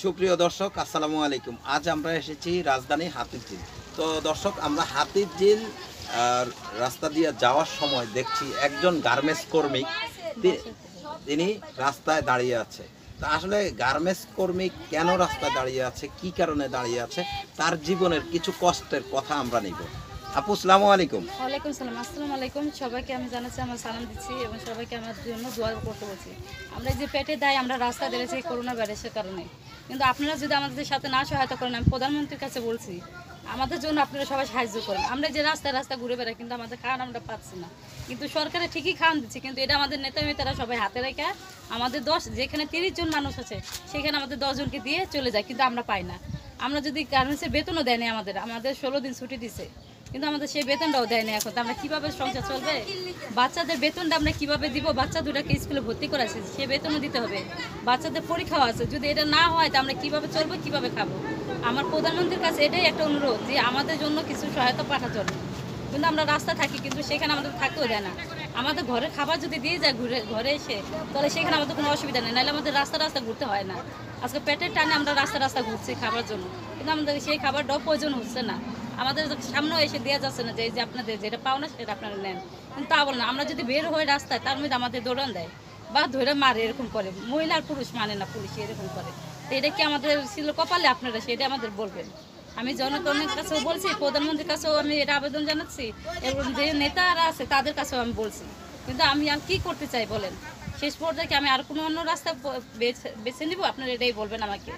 সুপ্রিয় দর্শক আসসালামু আলাইকুম। আজ আমরা এসেছি রাজধানী হাতিরঝিল। তো দর্শক, আমরা হাতিরঝিল রাস্তা দিয়ে যাওয়ার সময় দেখছি একজন গার্মেন্টস কর্মী তিনি রাস্তায় দাঁড়িয়ে আছে। তা আসলে গার্মেন্টস কর্মী কেন রাস্তায় দাঁড়িয়ে আছে, কি কারণে দাঁড়িয়ে আছে, তার জীবনের কিছু কষ্টের কথা আমরা নিব। আপু আসসালামু আলাইকুম। ওয়ালাইকুম সালাম। আসসালামু আলাইকুম। সবাইকে আমি জানাচ্ছি আমার সালাম দিচ্ছি এবং সবাইকে আমার জন্য দোয়া করতে বলছি। আমরা যে পেটে দেয় আমরা রাস্তা বেড়েছি করোনা ভাইরাসের কারণে, কিন্তু আপনারা যদি আমাদের সাথে না সহায়তা করেন, আমি প্রধানমন্ত্রীর কাছে বলছি আমাদের জন্য আপনারা সবাই সাহায্য করেন। আমরা যে রাস্তা ঘুরে বেড়াই, কিন্তু আমাদের খাওয়ান আমরা পাচ্ছি না, কিন্তু সরকারে ঠিকই খাওয়ান দিচ্ছে, কিন্তু এটা আমাদের নেতারা সবাই হাতে রেখে আমাদের যেখানে 30 জন মানুষ আছে সেখানে আমাদের 10 জনকে দিয়ে চলে যায়, কিন্তু আমরা পাই না। আমরা যদি গার্মেন্টসের বেতনও দেয়নি, আমাদের 16 দিন ছুটি দিছে, কিন্তু আমাদের সেই বেতনটাও দেয়নি। এখন তো আমরা কীভাবে সংসার চলবে? বাচ্চাদের বেতনটা আমরা কীভাবে দিব? বাচ্চা দুটাকে স্কুলে ভর্তি করাছে, সে বেতনও দিতে হবে, বাচ্চাদের পরীক্ষাও আছে। যদি এটা না হয় তো আমরা কীভাবে চলবো, কীভাবে খাবো? আমার প্রধানমন্ত্রীর কাছে এটাই একটা অনুরোধ যে আমাদের জন্য কিছু সহায়তা পাঠাতে হবে। কিন্তু আমরা রাস্তা থাকি, কিন্তু সেখানে আমাদের থাকতেও দেয় না। আমাদের ঘরে খাবার যদি দিয়ে যায় ঘরে এসে, তাহলে সেখানে আমাদের কোনো অসুবিধা নেই, নাহলে আমাদের রাস্তা ঘুরতে হয় না। আজকে পেটের টানে আমরা রাস্তা ঘুরছি খাবার জন্য, কিন্তু আমাদের সেই খাবারটাও প্রয়োজন হচ্ছে না। আমাদের সামনেও এসে দেওয়া যাচ্ছে না যে আপনাদের যেটা পাও না সেটা আপনারা নেন, কিন্তু তা বল না। আমরা যদি বের হয়ে রাস্তায়, তার মধ্যে আমাদের দৌড়ান দেয় বা ধরে মারে, এরকম করে। মহিলা আর পুরুষ মানে না, পুলিশ এরকম করে। তো এটা কি আমাদের ছিল কপালে? আপনারা সেটা আমাদের বলবেন। আমি জনগণের কাছেও বলছি, প্রধানমন্ত্রীর কাছেও আমি এটা আবেদন জানাচ্ছি, এবং যে নেতারা আছে তাদের কাছেও আমি বলছি, কিন্তু আমি আর কি করতে চাই বলেন? শেষ পর্যায়ে আমি আর কোনো অন্য রাস্তা বেছে নিব? আপনারা এটাই বলবেন আমাকে।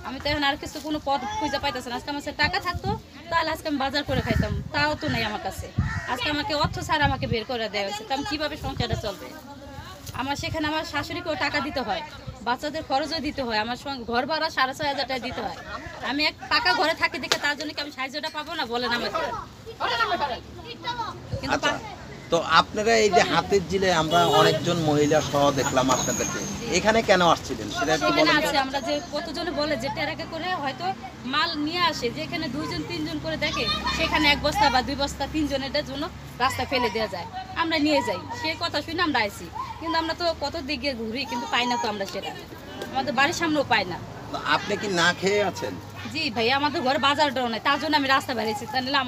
আমি তো এখন আর কিছু কোনো পথ খুঁজে পাইতেছি না। আজকে আমার কাছে টাকা থাকতো তাহলে আজকে আমি বাজার করে খাইতাম, তাও তো নেই আমার কাছে। আজকে আমাকে অর্থ ছাড়া আমাকে বের করে দেওয়া হয়েছে, তো আমি কীভাবে সংসারটা চলবে? আমার সেখানে আমার শাশুড়িকেও টাকা দিতে হয়, বাচ্চাদের খরচও দিতে হয়, আমার সঙ্গে ঘর ভাড়া 6,500 টাকা দিতে হয়। আমি এক পাকা ঘরে থাকি দেখে তার জন্য কি আমি সাহায্যটা পাবো না? বলেন আমাকে। কিন্তু তো আপনারা এই যে হাতিরঝিলে আমরা অনেকজন মহিলা সহ দেখলাম আপনাদেরকে, এখানে কেন আসছিলেন সেটা একটু সেখানে বলেন। আছে আমরা যে কতজনে বলে যে টেরাকে করে হয়তো মাল নিয়ে আসে, যেখানে 2 জন 3 জন করে দেখে সেখানে 1 বস্তা বা 2 বস্তা 3 জনের জন্য রাস্তা ফেলে দেওয়া যায়, আমরা নিয়ে যাই। সে কথা শুনে আমরা আইছি, কিন্তু আমরা তো কত দিকে ঘুরি, কিন্তু পাই না তো আমরা সেটা। আমাদের বাড়ির সামনেও পাই না। তো আপনি কি না খেয়ে আছেন? জি ভাই, আমাদের ঘরে বাজারটাও নাই, তার জন্য আমি রাস্তা বেরিয়েছি। তাহলে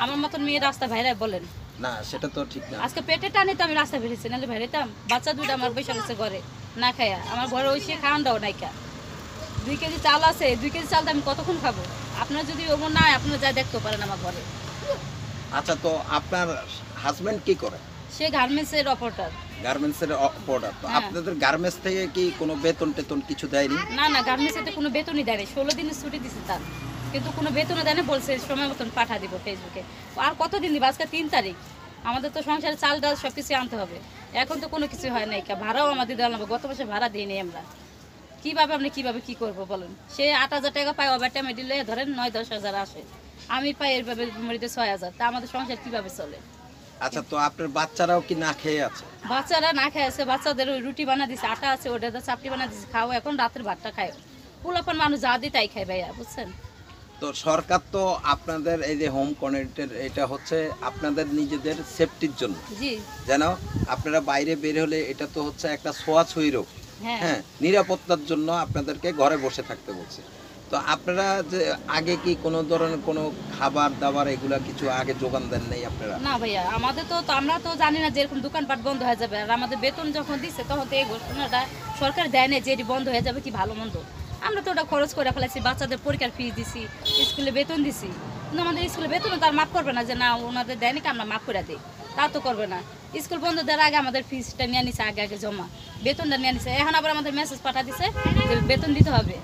আমার মতন মেয়ে রাস্তা বাইরে বলেন? না, সেটা তো ঠিক না। আজকে পেটে টানে তো আমি রাস্তা বেরিয়েছি, নাহলে বেরোতাম? বাচ্চা দুটো আমার বসে আছে ঘরে না খায়া, আমার ঘরে ওই সে খাওয়ানটাও নাইকা। 2 কেজি চাল আছে, 2 কেজি চালটা আমি কতক্ষণ খাবো? আপনারা যদি ওমন না, আপনারা যা দেখতে পারেন আমার ঘরে। আচ্ছা, তো আপনার হাজবেন্ড কি করে? সে গার্মেন্টসের অপারেটর। গার্মেন্টসের অপারেটর। তো আপনাদের গার্মেন্টস থেকে কি কোনো বেতন টেতন কিছু দেয়নি? না, গার্মেন্টসে কোনো বেতনই দেয়নি। 16 দিনের ছুটি দিছে তার, কিন্তু কোনো বেতনও দেয়নি। বলছে সময় মতন পাঠা দিব ফেসবুকে। আর কতদিন দিব? আজকে 3 তারিখ। আমাদের তো সংসারে চাল ডাল সব কিছু আনতে হবে, এখন তো কোনো কিছু হয় নাই। ভাড়াও আমাদের দেওয়া লাগবে, গত মাসে ভাড়া দিইনি আমরা। কিভাবে কি করবো বলেন? সে 8,000 টাকা পায়, ওভার টাইমে দিলে ধরেন 9-10 হাজার আসে, আমি পাই এইভাবে মরিতে 6,000। তা আমাদের সংসার কিভাবে চলে? আচ্ছা, তো আপনার বাচ্চারাও কি না খেয়ে আছে? বাচ্চারা না খেয়ে আছে, বাচ্চাদের ওই রুটি বানা দিছে, আটা আছে, ওটা চাপড়ি বানা দিছে, খাও। এখন রাতের ভাতটা খায়, পোলাপান মানুষ যা দিই তাই খায় ভাইয়া, বুঝছেন? তো সরকার তো আপনাদের এই যে হোম কোয়ারেন্টাইন, এটা হচ্ছে আপনাদের নিজেদের সেফটির জন্য, জি, যেন আপনারা বাইরে বের হলে এটা তো হচ্ছে একটা ছোঁয়াছুঁয়ি রোগ। হ্যাঁ। হ্যাঁ, নিরাপত্তার জন্য আপনাদেরকে ঘরে বসে থাকতে বলছে। তো আপনারা যে আগে কি কোনো ধরনের কোনো খাবার দাবার এগুলা কিছু আগে যোগান দেন নাই আপনারা? না ভাইয়া, আমাদের তো আমরা তো জানি না যে এরকম দোকানপাট বন্ধ হয়ে যাবে। আর আমাদের বেতন যখন দিচ্ছে তখন তো এই ঘোষণাটা সরকার দেয় না যে এটি বন্ধ হয়ে যাবে কি ভালো মন্দ। আমরা তো ওটা খরচ করে ফেলেছি, বাচ্চাদের পরীক্ষার ফিস দিছি, স্কুলে বেতন দিছি, কিন্তু আমাদের স্কুলে বেতনও তার মাফ করবে না যে না ওনাদের দেয়নি কি আমরা মাফ করে দিই, তা তো করবে না। স্কুল বন্ধ দেওয়ার আগে আমাদের ফিসটা নিয়ে নিছে, আগে জমা, বেতনটা নিয়ে নিছে। এখন আবার আমাদের মেসেজ পাঠা দিছে যে বেতন দিতে হবে,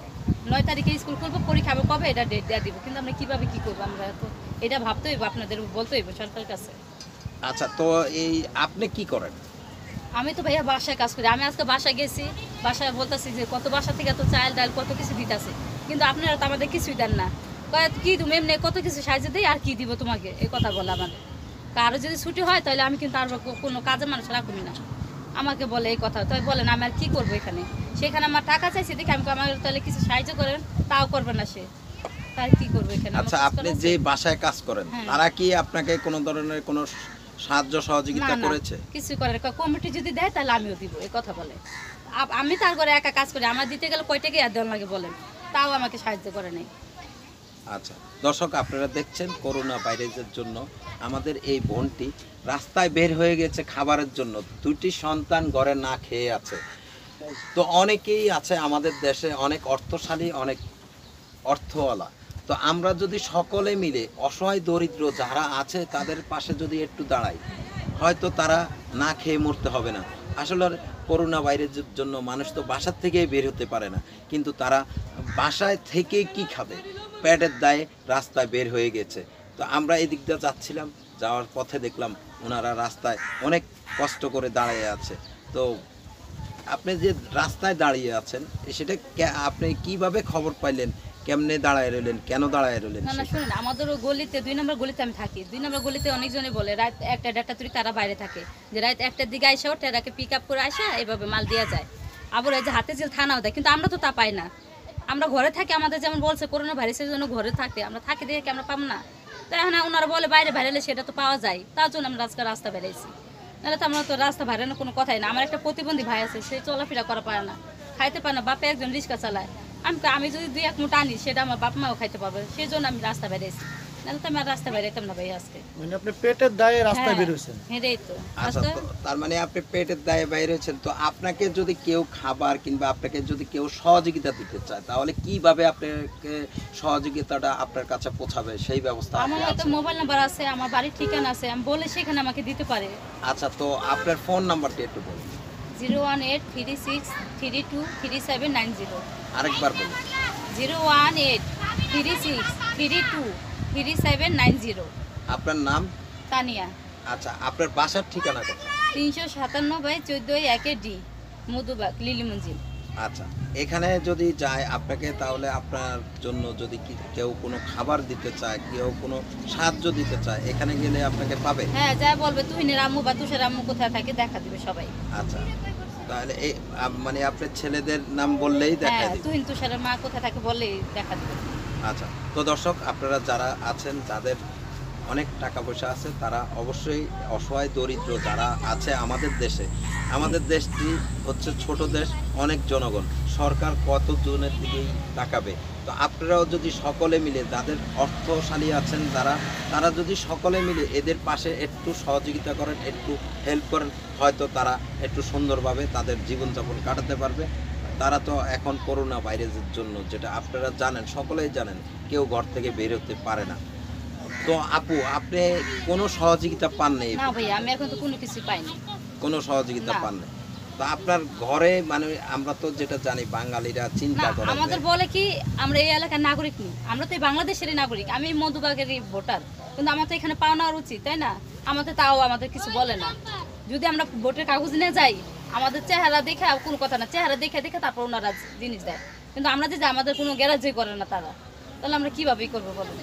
9 তারিখে স্কুল খুলবো, পরীক্ষা হবে কবে এটা ডেট দেওয়া দিব, কিন্তু আমরা কীভাবে কী করবো? আমরা তো এটা ভাবতে হইব, আপনাদের বলতে হইব সরকারের কাছে। আচ্ছা, তো এই আপনি কি করেন? আমি তো ভাইয়া বাসায় কাজ করি। আমি আজকে বাসায় গেছি, বাসায় বলতেছি যে কত বাসা থেকে তো চাল ডাল কত কিছু দিতেছে, কিন্তু আপনারা তো আমাদের কিছুই দেন না। কি তুমি এমনি কত কিছু সাহায্য দিই, আর কি দিব তোমাকে? এই কথা বলে আমাদের। কারো যদি ছুটি হয় তাহলে আমি কিন্তু আর কোনো কাজের মানুষ রাখবি না, আমাকে বলে এই কথা। তাই বলেন আমি আর কী করবো এখানে? সেখানে আমার টাকা চাইছি দেখি, আমি আমার তাহলে কিছু সাহায্য করেন, তাও করবে না সে, তাই কি করবো এখানে? আচ্ছা, আপনি যে বাসায় কাজ করেন তারা কি আপনাকে কোনো ধরনের কোনো সাহায্য সহযোগিতা করেছে? কিছু করে কমিটি যদি দেয় তাহলে আমিও দিব, এই কথা বলে। আমি তার ঘরে একা কাজ করি, আমার দিতে গেলে কয় টাকা দেওয়া লাগে বলেন? তাও আমাকে সাহায্য করে নাই। আচ্ছা দর্শক, আপনারা দেখছেন করোনা ভাইরাসের জন্য আমাদের এই বোনটি রাস্তায় বের হয়ে গেছে খাবারের জন্য, 2টি সন্তান ঘরে না খেয়ে আছে। তো অনেকেই আছে আমাদের দেশে, অনেক অর্থশালী, অনেক অর্থওয়ালা। তো আমরা যদি সকলে মিলে অসহায় দরিদ্র যারা আছে তাদের পাশে যদি একটু দাঁড়াই, হয়তো তারা না খেয়ে মরতে হবে না। আসলে করোনা ভাইরাসের জন্য মানুষ তো বাসার থেকেই বের হতে পারে না, কিন্তু তারা বাসায় থেকে কি খাবে, পেটের দায়ে রাস্তায় বের হয়ে গেছে। তো আমরা এই দিক দিয়ে যাচ্ছিলাম, যাওয়ার পথে দেখলাম ওনারা রাস্তায় অনেক কষ্ট করে দাঁড়িয়ে আছে। তো আপনি যে রাস্তায় দাঁড়িয়ে আছেন সেটা আপনি কিভাবে খবর পাইলেন, কেমনে দাঁড়ায় রইলেন, কেন দাঁড়ায় রইলেন? না শুনুন, আমাদের গলিতে 2 নম্বর গলিতে আমি থাকি। 2 নম্বর গলিতে অনেকজনে বলে রাত 1টা 1:30 তুই তারা বাইরে থাকে, যে রাত 1টার দিকে আইসা টেরাকে পিক আপ করে আসা এইভাবে মাল দেওয়া যায়। আবার এই যে হাতিঝিল থানাও দেয়, কিন্তু আমরা তো তা পাই না। আমরা ঘরে থাকি, আমাদের যেমন বলছে করোনা ভাইরাসের জন্য ঘরে থাকতে, আমরা থাকি দেখে কি আমরা পাবো না? তাই এখন ওনারা বলে বাইরে বাইরেলে সেটা তো পাওয়া যায়, তার জন্য আমরা আজকে রাস্তা বেরিয়েছি। নাহলে তো আমরা তো রাস্তা বাইরানোর কোনো কথাই না। আমার একটা প্রতিবন্ধী ভাই আছে, সে চলাফেরা করা পারে না, খাইতে পারে না, বাপে একজন রিক্সা চালায়। আমি যদি 2-1 মুঠ আনি সেটা আমার বাপ মাও খাইতে পারবে, সেই জন্য আমি রাস্তা বেরিয়েছি। নাহলে তো আমি আর রাস্তা বেরাইতাম না ভাই আজকে। মানে আপনি পেটের দায়ে রাস্তায় বের হয়েছেন? হ্যাঁ এই তো। আচ্ছা, তো তার মানে আপনি পেটের দায়ে বাইরে হয়েছেন। তো আপনাকে যদি কেউ খাবার কিংবা আপনাকে যদি কেউ সহযোগিতা দিতে চায়, তাহলে কিভাবে আপনাকে সহযোগিতাটা আপনার কাছে পৌঁছাবে সেই ব্যবস্থা আমার একটা মোবাইল নাম্বার আছে, আমার বাড়ির ঠিকানা আছে, আমি বলে সেখানে আমাকে দিতে পারে। আচ্ছা, তো আপনার ফোন নাম্বারটি একটু বলুন। 01836323790। আরেকবার বলুন। 01836323790। আপনার নাম? তানিয়া। আচ্ছা, আপনার বাসার ঠিকানা কোথায়? 357/14-1 ডি, মধুবাগ, লিলি মঞ্জিল। আচ্ছা, এখানে যদি যায় আপনাকে, তাহলে আপনার জন্য যদি কেউ কোনো খাবার দিতে চায়, কেউ কোনো সাহায্য দিতে চায়, এখানে গেলে আপনাকে পাবে? হ্যাঁ, যা বলবে তুহিনের আম্মু বা তুষার আম্মু কোথায় থাকে দেখা দিবে সবাই। আচ্ছা, তাহলে এই মানে আপনার ছেলেদের নাম বললেই দেখা হ্যাঁ, দিবে? তুহিন তুষারের মা কোথায় থাকে বললেই দেখা দিবে। আচ্ছা, তো দর্শক, আপনারা যারা আছেন, যাদের অনেক টাকা পয়সা আছে, তারা অবশ্যই অসহায় দরিদ্র যারা আছে আমাদের দেশে, আমাদের দেশটি হচ্ছে ছোট দেশ, অনেক জনগণ, সরকার কত জনের দিকেই তাকাবে। তো আপনারাও যদি সকলে মিলে, যাদের অর্থশালী আছেন যারা, তারা যদি সকলে মিলে এদের পাশে একটু সহযোগিতা করেন, একটু হেল্প করেন, হয়তো তারা একটু সুন্দরভাবে তাদের জীবনযাপন কাটাতে পারবে। তারা তো এখন করোনা ভাইরাসের জন্য, যেটা আপনারা জানেন, সকলেই জানেন, কেউ ঘর থেকে বের হতে পারে না। তো আপু, আপনি কোনো সহযোগিতা পান নাই? না ভাই, আমি এখন তো কোনো কিছু পাইনি। কোনো সহযোগিতা না। পান নাই? তো আপনার ঘরে, মানে আমরা তো যেটা জানি বাঙালিরা চিন্তা না, করে আমাদের বলে কি আমরা এই এলাকার নাগরিক নই, আমরা তো এই বাংলাদেশেরই নাগরিক। আমি মধুবাগেরই ভোটার, কিন্তু আমার তো এখানে পাওয়া নেওয়ার উচিত, তাই না? আমাদের তাও আমাদের কিছু বলে না। যদি আমরা ভোটের কাগজ নিয়ে যাই, আমাদের চেহারা দেখে কোনো কথা না, চেহারা দেখে দেখে তারপর ওনারা জিনিস দেয়। কিন্তু আমরা যে আমাদের কোনো গ্যারাজই করে না তারা, তাহলে আমরা কিভাবেই করবো বলেন?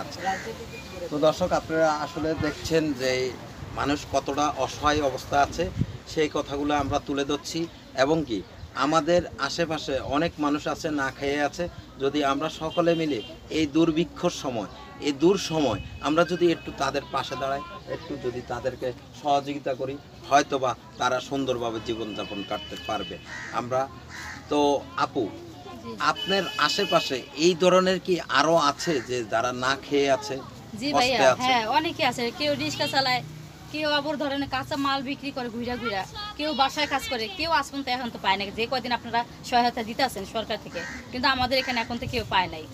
আচ্ছা, তো দর্শক, আপনারা আসলে দেখছেন যে মানুষ কতটা অসহায় অবস্থা আছে, সেই কথাগুলো আমরা তুলে ধরছি। এবং কি আমাদের আশেপাশে অনেক মানুষ আছে না খেয়ে আছে। যদি আমরা সকলে মিলে এই দুর্ভিক্ষর সময়, এই সময় আমরা যদি একটু তাদের পাশে দাঁড়াই, একটু যদি তাদেরকে সহযোগিতা করি, হয়তোবা তারা সুন্দরভাবে জীবনযাপন কাটতে পারবে। আমরা তো আপু, আপনার আশেপাশে এই ধরনের কি আরো আছে যে যারা না খেয়ে আছে? জি ভাইয়া, হ্যাঁ অনেকে আছে। কেউ রিক্সা চালায়, কেউ আবার ধরেন কাঁচা মাল বিক্রি করে ঘুরা ঘুরা, কেউ বাসায় কাজ করে, কেউ আসুন তো এখন তো পায় না। যে কয়দিন আপনারা সহায়তা দিতে আছেন সরকার থেকে, কিন্তু আমাদের এখানে এখন তো কেউ পায় নাই।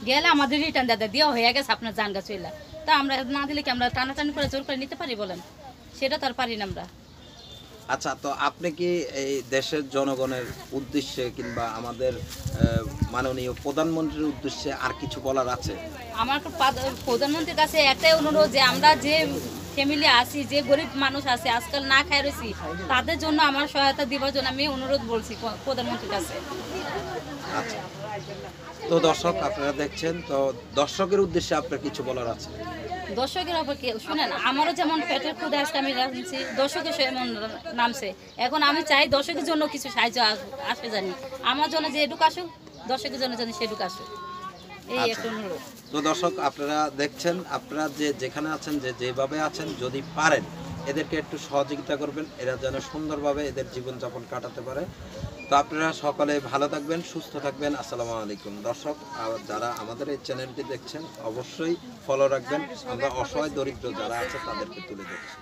গেলে আমাদের রিটার্ন দাদা দেওয়া হয়ে গেছে আপনার জানগা চইলা। তা আমরা না দিলে কি আমরা টানাটানি করে জোর করে নিতে পারি বলেন? সেটা তো আর পারি না আমরা। আচ্ছা, তো আপনি কি এই দেশের জনগণের উদ্দেশ্যে কিংবা আমাদের মাননীয় প্রধানমন্ত্রীর উদ্দেশ্যে আর কিছু বলার আছে? আমার প্রধানমন্ত্রীর কাছে একটাই অনুরোধ, যে আমরা যে ফ্যামিলি আছি, যে গরিব মানুষ আছে আজকাল না খাই রয়েছি, তাদের জন্য আমার সহায়তা দেওয়ার জন্য আমি অনুরোধ বলছি প্রধানমন্ত্রীর কাছে। আচ্ছা, তো দর্শক, আপনারা দেখছেন, তো দর্শকের উদ্দেশ্যে আপনার কিছু বলার আছে? দর্শকের ওপর শুনেন, আমারও যেমন পেটের ক্ষুদা আজকে আমি রাখছি, দর্শকের সেমন নামছে। এখন আমি চাই দর্শকের জন্য কিছু সাহায্য আসে, জানি আমার জন্য যে এটুকু আসুক, দর্শকের জন্য জানি সেটুকু আসুক, এই একটা অনুরোধ। তো দর্শক, আপনারা দেখছেন, আপনারা যে যেখানে আছেন, যে যেভাবে আছেন, যদি পারেন এদেরকে একটু সহযোগিতা করবেন, এরা যেন সুন্দরভাবে এদের জীবনযাপন কাটাতে পারে। তো আপনারা সকলে ভালো থাকবেন, সুস্থ থাকবেন। আসসালামু আলাইকুম। দর্শক যারা আমাদের এই চ্যানেলটি দেখছেন অবশ্যই ফলো রাখবেন। আমরা অসহায় দরিদ্র যারা আছে তাদেরকে তুলে ধরছি।